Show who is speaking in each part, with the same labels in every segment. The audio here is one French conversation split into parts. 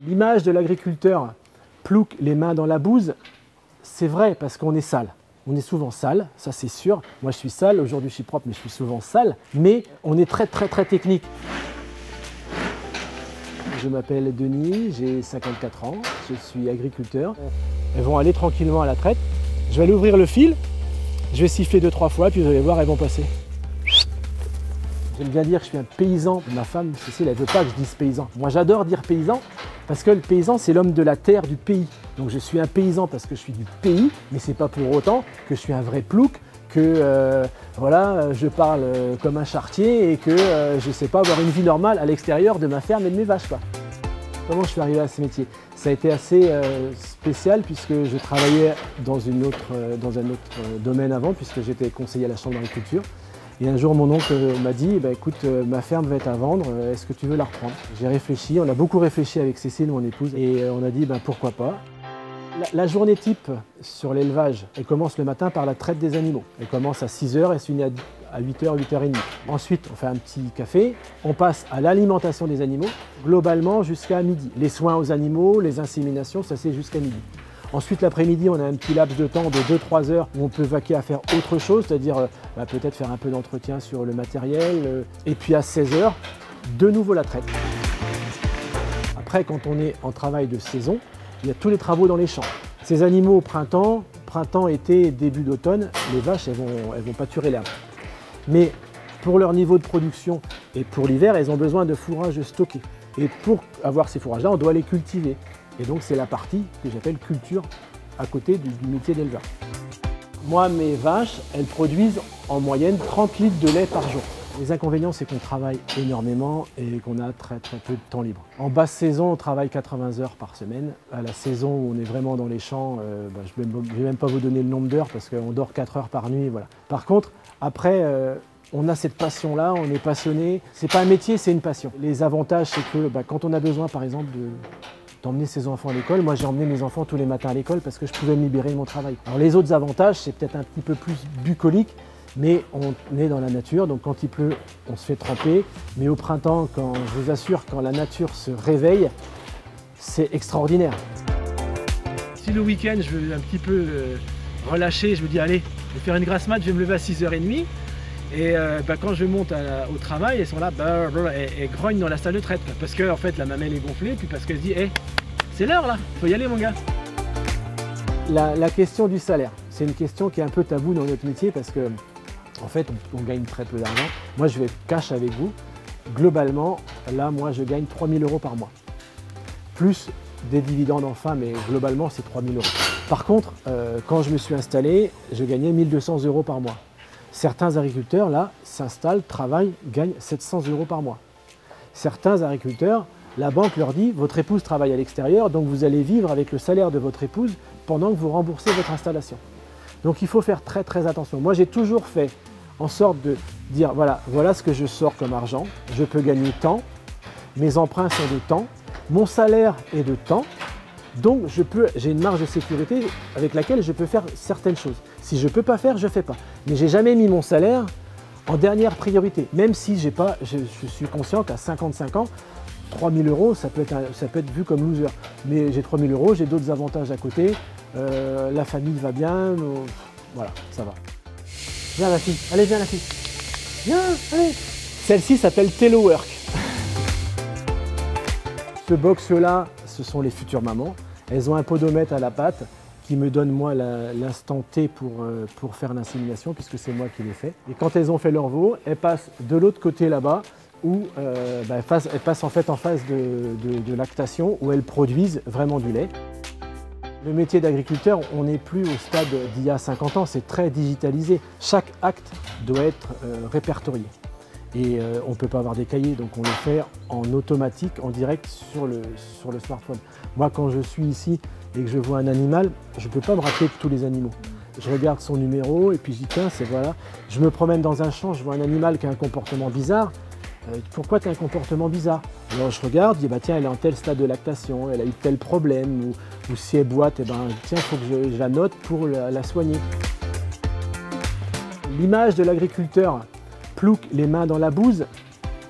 Speaker 1: L'image de l'agriculteur plouc les mains dans la bouse, c'est vrai parce qu'on est sale. On est souvent sale, ça c'est sûr. Moi je suis sale, aujourd'hui je suis propre mais je suis souvent sale. Mais on est très technique. Je m'appelle Denis, j'ai 54 ans, je suis agriculteur. Elles vont aller tranquillement à la traite. Je vais aller ouvrir le fil, je vais siffler 2-3 fois puis vous allez voir, elles vont passer. J'aime bien dire que je suis un paysan. Ma femme, Cécile, elle ne veut pas que je dise paysan. Moi, j'adore dire paysan parce que le paysan, c'est l'homme de la terre, du pays. Donc, je suis un paysan parce que je suis du pays, mais ce n'est pas pour autant que je suis un vrai plouc, que voilà, je parle comme un charretier et que je ne sais pas avoir une vie normale à l'extérieur de ma ferme et de mes vaches, quoi. Comment je suis arrivé à ce métier? Ça a été assez spécial puisque je travaillais dans un autre domaine avant, puisque j'étais conseiller à la chambre d'agriculture. Et un jour, mon oncle m'a dit, écoute, ma ferme va être à vendre, est-ce que tu veux la reprendre? J'ai réfléchi, on a beaucoup réfléchi avec Cécile, mon épouse, et on a dit, pourquoi pas. La journée type sur l'élevage, elle commence le matin par la traite des animaux. Elle commence à 6 h et se finit à 8 h, 8 h 30. Ensuite, on fait un petit café, on passe à l'alimentation des animaux, globalement jusqu'à midi. Les soins aux animaux, les inséminations, ça c'est jusqu'à midi. Ensuite, l'après-midi, on a un petit laps de temps de 2-3 heures où on peut vaquer à faire autre chose, c'est-à-dire peut-être faire un peu d'entretien sur le matériel. Et puis à 16 h, de nouveau la traite. Après, quand on est en travail de saison, il y a tous les travaux dans les champs. Ces animaux au printemps, été, début d'automne, les vaches, elles vont pâturer l'herbe. Mais pour leur niveau de production et pour l'hiver, elles ont besoin de fourrage stocké. Et pour avoir ces fourrages-là, on doit les cultiver. Et donc c'est la partie que j'appelle culture à côté du métier d'éleveur. Moi, mes vaches, elles produisent en moyenne 30 litres de lait par jour. Les inconvénients, c'est qu'on travaille énormément et qu'on a très peu de temps libre. En basse saison, on travaille 80 heures par semaine. À la saison où on est vraiment dans les champs, je ne vais même pas vous donner le nombre d'heures parce qu'on dort 4 heures par nuit. Voilà. Par contre, après, on a cette passion-là, on est passionné. C'est pas un métier, c'est une passion. Les avantages, c'est que quand on a besoin, par exemple, d'emmener ses enfants à l'école. Moi, j'ai emmené mes enfants tous les matins à l'école parce que je pouvais me libérer de mon travail. Alors les autres avantages, c'est peut-être un petit peu plus bucolique, mais on est dans la nature, donc quand il pleut, on se fait tremper. Mais au printemps, je vous assure, quand la nature se réveille, c'est extraordinaire. Si le week-end, je veux un petit peu relâcher, je me dis, allez, je vais faire une grasse mat, je vais me lever à 6 h 30. Et quand je monte au travail, elles sont là, elles grognent dans la salle de traite. Parce que en fait, la mamelle est gonflée, puis parce qu'elle se dit, hey, c'est l'heure là, faut y aller mon gars. La question du salaire, c'est une question qui est un peu taboue dans notre métier parce que en fait, on gagne très peu d'argent. Moi, je vais être cash avec vous. Globalement, là, moi, je gagne 3 000 € par mois. Plus des dividendes enfin, mais globalement, c'est 3 000 €. Par contre, quand je me suis installé, je gagnais 1 200 € par mois. Certains agriculteurs, là, s'installent, travaillent, gagnent 700 € par mois. Certains agriculteurs, la banque leur dit « Votre épouse travaille à l'extérieur, donc vous allez vivre avec le salaire de votre épouse pendant que vous remboursez votre installation. » Donc il faut faire très attention. Moi, j'ai toujours fait en sorte de dire « Voilà ce que je sors comme argent, je peux gagner tant, mes emprunts sont de temps, mon salaire est de temps. » Donc j'ai une marge de sécurité avec laquelle je peux faire certaines choses. Si je ne peux pas faire, je ne fais pas. Mais je n'ai jamais mis mon salaire en dernière priorité. Même si je suis conscient qu'à 55 ans, 3 000 €, ça peut être vu comme loser. Mais j'ai 3 000 €, j'ai d'autres avantages à côté. La famille va bien, voilà, ça va. Viens la fille, allez viens la fille. Viens, allez. Celle-ci s'appelle Telework. Ce box-là, ce sont les futures mamans. Elles ont un podomètre à la patte qui me donne moi l'instant T pour faire l'insémination puisque c'est moi qui l'ai fait. Et quand elles ont fait leur veau, elles passent de l'autre côté là-bas où elles passent en fait en phase de lactation où elles produisent vraiment du lait. Le métier d'agriculteur, on n'est plus au stade d'il y a 50 ans, c'est très digitalisé. Chaque acte doit être répertorié. Et on ne peut pas avoir des cahiers, donc on le fait en automatique, en direct sur le smartphone. Moi, quand je suis ici et que je vois un animal, je ne peux pas me rappeler de tous les animaux. Je regarde son numéro et puis je dis tiens, c'est voilà. Je me promène dans un champ, je vois un animal qui a un comportement bizarre. Pourquoi tu as un comportement bizarre? Alors je regarde, je dis tiens, elle est en tel stade de lactation, elle a eu tel problème, ou si elle boite, tiens, il faut que je la note pour la soigner. L'image de l'agriculteur plouc les mains dans la bouse,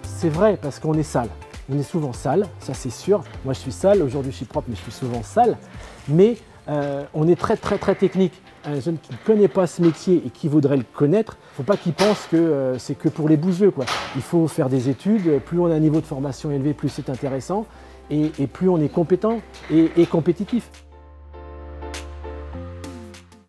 Speaker 1: c'est vrai parce qu'on est sale. On est souvent sale, ça c'est sûr. Moi je suis sale, aujourd'hui je suis propre, mais je suis souvent sale. Mais on est très technique. Un jeune qui ne connaît pas ce métier et qui voudrait le connaître, il ne faut pas qu'il pense que c'est que pour les bouseux, quoi. Il faut faire des études, plus on a un niveau de formation élevé, plus c'est intéressant et plus on est compétent et compétitif.